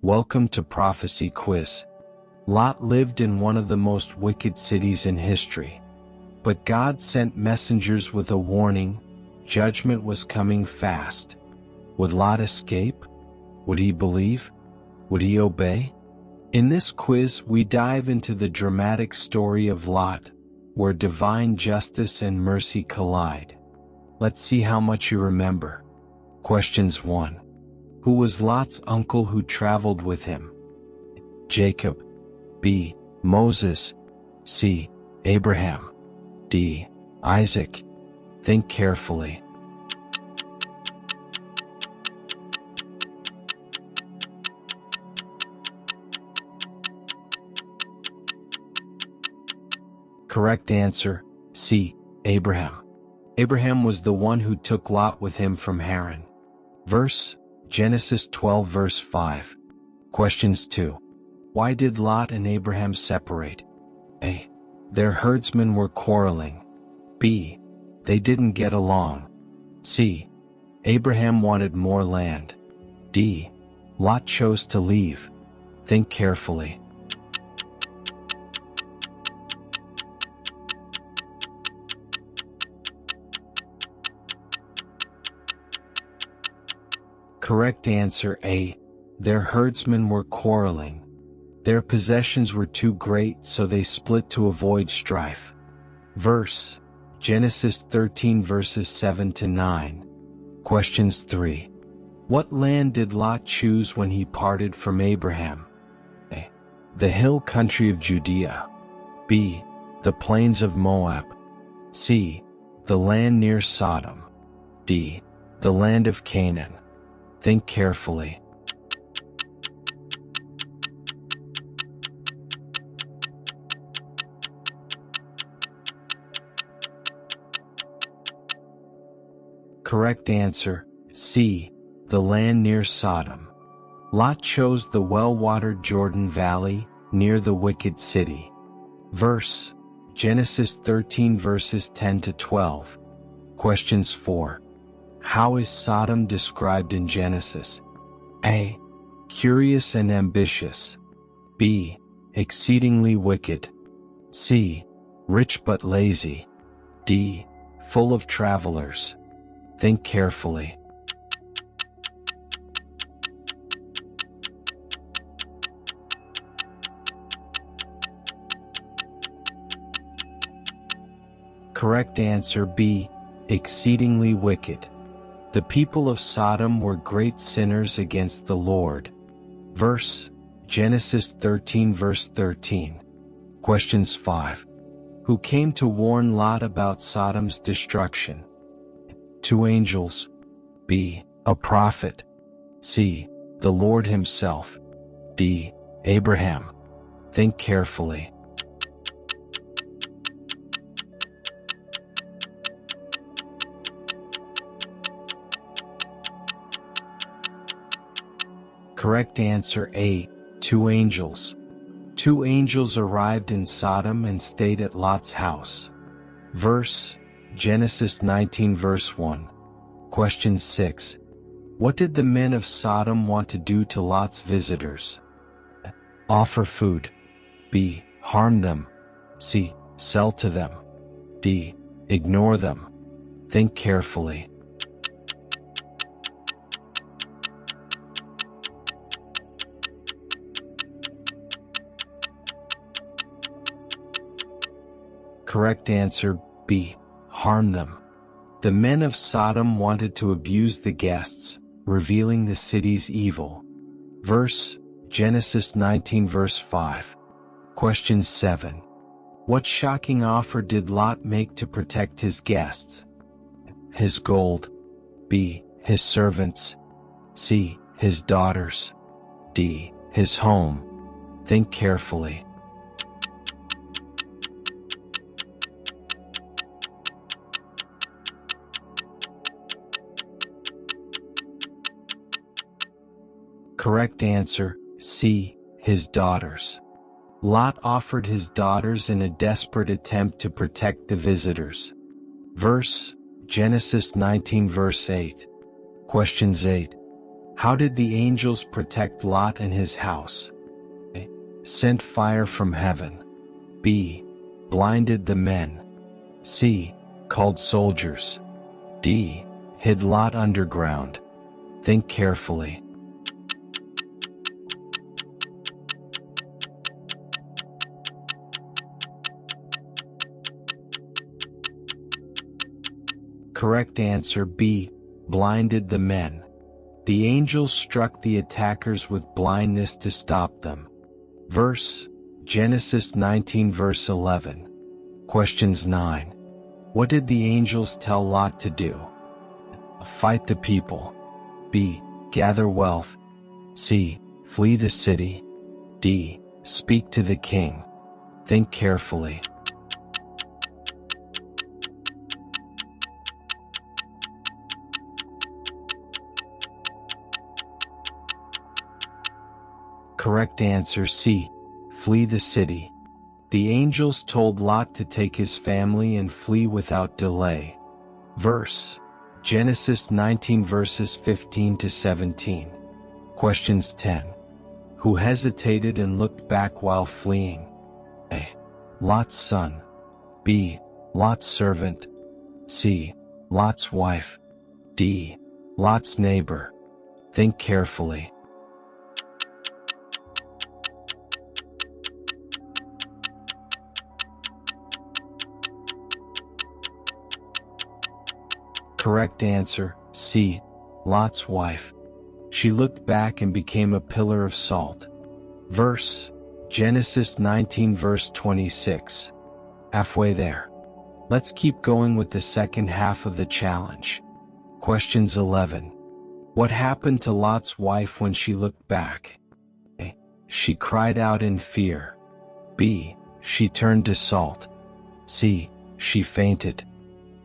Welcome to Prophecy Quiz. Lot lived in one of the most wicked cities in history. But God sent messengers with a warning: judgment was coming fast. Would Lot escape? Would he believe? Would he obey? In this quiz, we dive into the dramatic story of Lot, where divine justice and mercy collide. Let's see how much you remember. Questions 1. Who was Lot's uncle who traveled with him? Jacob. B. Moses. C. Abraham. D. Isaac. Think carefully. Correct answer, C. Abraham. Abraham was the one who took Lot with him from Haran. Verse, Genesis 12 verse 5. Questions 2. Why did Lot and Abraham separate? A. Their herdsmen were quarreling. B. They didn't get along. C. Abraham wanted more land. D. Lot chose to leave. Think carefully. Correct answer A. Their herdsmen were quarreling. Their possessions were too great, so they split to avoid strife. Verse, Genesis 13 verses 7 to 9. Questions 3. What land did Lot choose when he parted from Abraham? A. The hill country of Judea. B. The plains of Moab. C. The land near Sodom. D. The land of Canaan. Think carefully. Correct answer, C. The land near Sodom. Lot chose the well-watered Jordan Valley, near the wicked city. Verse, Genesis 13 verses 10 to 12. Questions 4. How is Sodom described in Genesis? A. Curious and ambitious. B. Exceedingly wicked. C. Rich but lazy. D. Full of travelers. Think carefully. Correct answer B. Exceedingly wicked. The people of Sodom were great sinners against the Lord. Verse, Genesis 13 verse 13. Questions 5. Who came to warn Lot about Sodom's destruction? 2 angels. B. A prophet. C. The Lord himself. D. Abraham. Think carefully. Correct answer A. 2 angels. 2 angels arrived in Sodom and stayed at Lot's house. Verse, Genesis 19 verse 1. Question 6. What did the men of Sodom want to do to Lot's visitors? Offer food. B. Harm them. C. Sell to them. D. Ignore them. Think carefully. Correct answer B. Harm them. The men of Sodom wanted to abuse the guests, revealing the city's evil. Verse, Genesis 19 verse 5. Question 7. What shocking offer did Lot make to protect his guests? His gold. B. His servants. C. His daughters. D. His home. Think carefully. Correct answer, C. His daughters. Lot offered his daughters in a desperate attempt to protect the visitors. Verse, Genesis 19 verse 8. Questions 8. How did the angels protect Lot and his house? A. Sent fire from heaven. B. Blinded the men. C. Called soldiers. D. Hid Lot underground. Think carefully. Correct answer B. Blinded the men. The angels struck the attackers with blindness to stop them. Verse, Genesis 19 verse 11. Questions 9. What did the angels tell Lot to do? Fight the people. B. Gather wealth. C. Flee the city. D. Speak to the king. Think carefully. Correct answer C. Flee the city. The angels told Lot to take his family and flee without delay. Verse, Genesis 19 verses 15 to 17. Questions 10. Who hesitated and looked back while fleeing? A. Lot's son. B. Lot's servant. C. Lot's wife. D. Lot's neighbor. Think carefully. Correct answer, C. Lot's wife. She looked back and became a pillar of salt. Verse, Genesis 19 verse 26. Halfway there. Let's keep going with the second half of the challenge. Questions 11. What happened to Lot's wife when she looked back? A. She cried out in fear. B. She turned to salt. C. She fainted.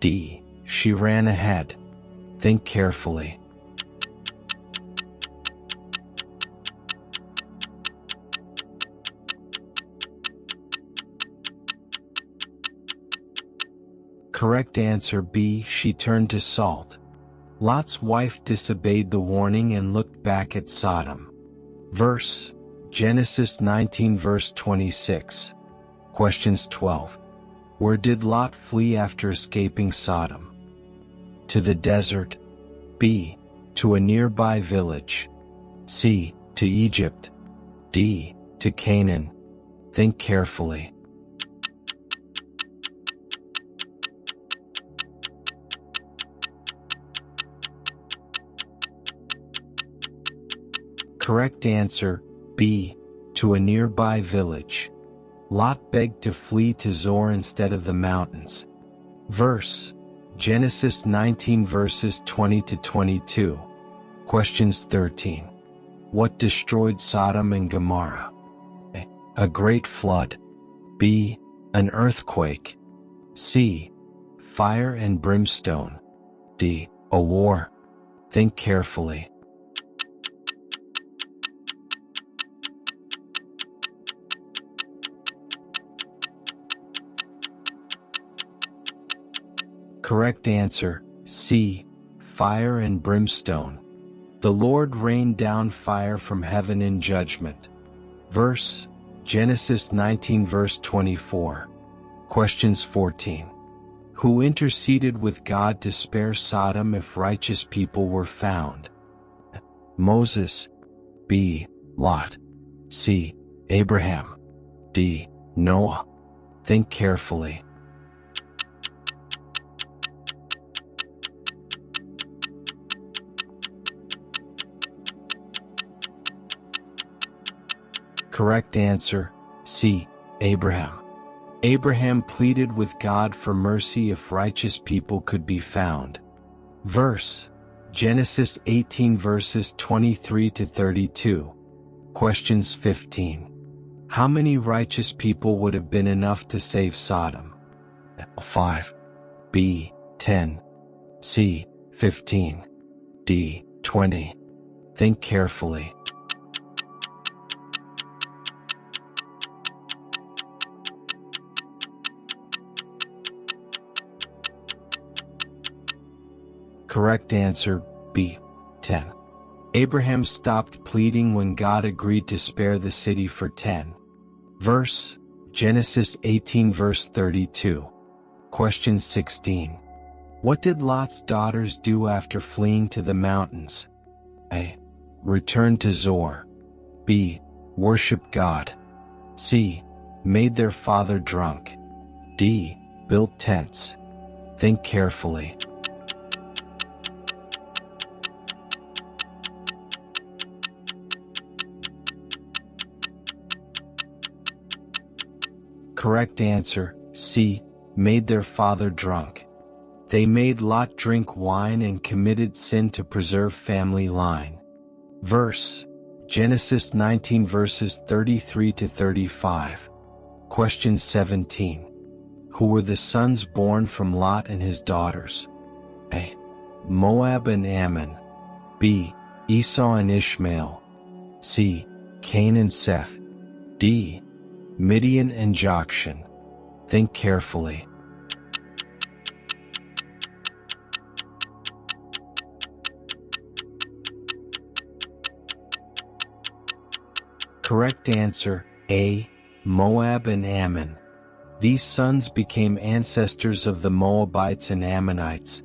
D. She ran ahead. Think carefully. Correct answer B. She turned to salt. Lot's wife disobeyed the warning and looked back at Sodom. Verse, Genesis 19 verse 26. Questions 12. Where did Lot flee after escaping Sodom? To the desert. B. To a nearby village. C. To Egypt. D. To Canaan. Think carefully. Correct answer, B. To a nearby village. Lot begged to flee to Zoar instead of the mountains. Verse, Genesis 19 verses 20 to 22. Questions 13. What destroyed Sodom and Gomorrah? A great flood. B. An earthquake. C. Fire and brimstone. D. A war. Think carefully. Correct answer, C. Fire and brimstone. The Lord rained down fire from heaven in judgment. Verse, Genesis 19 verse 24. Questions 14. Who interceded with God to spare Sodom if righteous people were found? Moses. B. Lot. C. Abraham. D. Noah. Think carefully. Correct answer, C. Abraham. Abraham pleaded with God for mercy if righteous people could be found. Verse, Genesis 18 verses 23 to 32. Questions 15. How many righteous people would have been enough to save Sodom? 5. B. 10. C. 15. D. 20. Think carefully. Correct answer, B. 10. Abraham stopped pleading when God agreed to spare the city for 10. Verse, Genesis 18 verse 32. Question 16. What did Lot's daughters do after fleeing to the mountains? A. Returned to Zoar. B. Worshipped God. C. Made their father drunk. D. Built tents. Think carefully. Correct answer, C. Made their father drunk. They made Lot drink wine and committed sin to preserve family line. Verse, Genesis 19 verses 33 to 35. Question 17. Who were the sons born from Lot and his daughters? A. Moab and Ammon. B. Esau and Ishmael. C. Cain and Seth. D. Midian and Jokshan. Think carefully. Correct answer, A. Moab and Ammon. These sons became ancestors of the Moabites and Ammonites.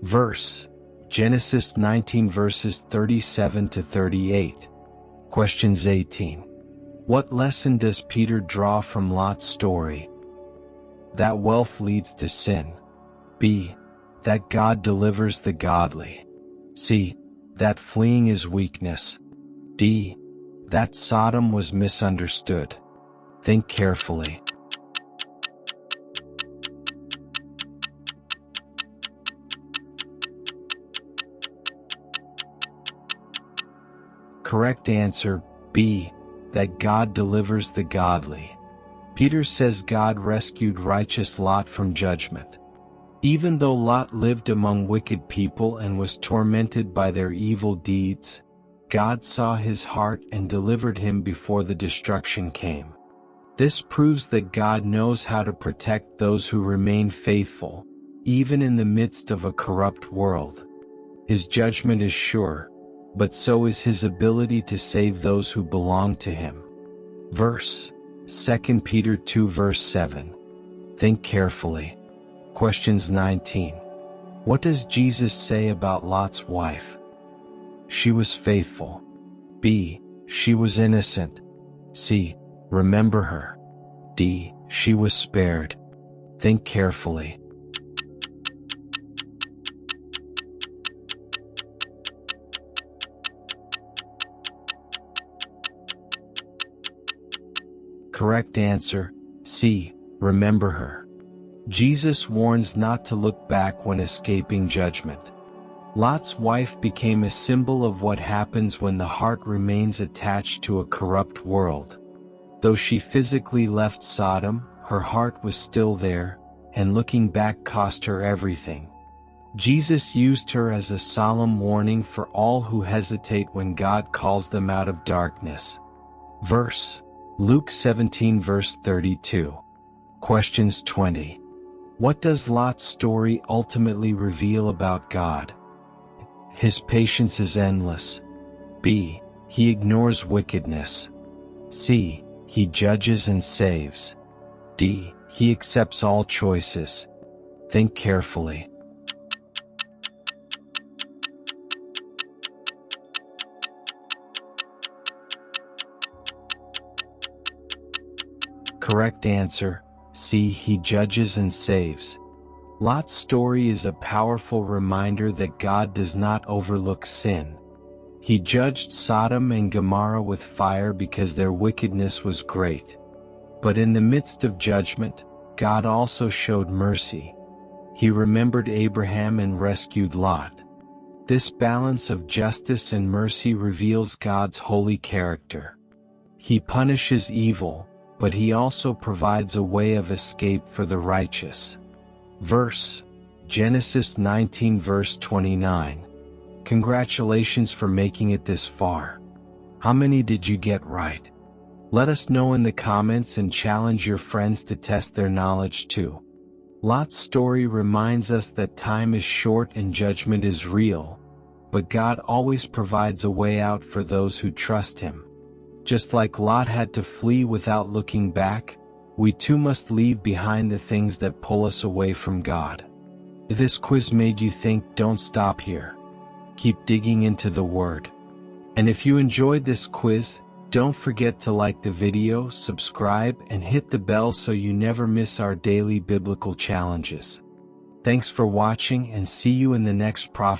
Verse, Genesis 19 verses 37 to 38. Questions 18. What lesson does Peter draw from Lot's story? That wealth leads to sin. B. That God delivers the godly. C. That fleeing is weakness. D. That Sodom was misunderstood. Think carefully. Correct answer, B. That God delivers the godly. Peter says God rescued righteous Lot from judgment. Even though Lot lived among wicked people and was tormented by their evil deeds, God saw his heart and delivered him before the destruction came. This proves that God knows how to protect those who remain faithful, even in the midst of a corrupt world. His judgment is sure, but so is his ability to save those who belong to him. Verse, 2 Peter 2 verse 7. Think carefully. Questions 19. What does Jesus say about Lot's wife? She was faithful. B. She was innocent. C. Remember her. D. She was spared. Think carefully. Correct answer, C. Remember her. Jesus warns not to look back when escaping judgment. Lot's wife became a symbol of what happens when the heart remains attached to a corrupt world. Though she physically left Sodom, her heart was still there, and looking back cost her everything. Jesus used her as a solemn warning for all who hesitate when God calls them out of darkness. Verse, Luke 17 verse 32. Questions 20. What does Lot's story ultimately reveal about God? His patience is endless. B. He ignores wickedness. C. He judges and saves. D. He accepts all choices. Think carefully. Correct answer, C. He judges and saves. Lot's story is a powerful reminder that God does not overlook sin. He judged Sodom and Gomorrah with fire because their wickedness was great. But in the midst of judgment, God also showed mercy. He remembered Abraham and rescued Lot. This balance of justice and mercy reveals God's holy character. He punishes evil, but he also provides a way of escape for the righteous. Verse, Genesis 19 verse 29. Congratulations for making it this far. How many did you get right? Let us know in the comments and challenge your friends to test their knowledge too. Lot's story reminds us that time is short and judgment is real, but God always provides a way out for those who trust Him. Just like Lot had to flee without looking back, we too must leave behind the things that pull us away from God. If this quiz made you think, don't stop here. Keep digging into the Word. And if you enjoyed this quiz, don't forget to like the video, subscribe, and hit the bell so you never miss our daily biblical challenges. Thanks for watching, and see you in the next prophecy.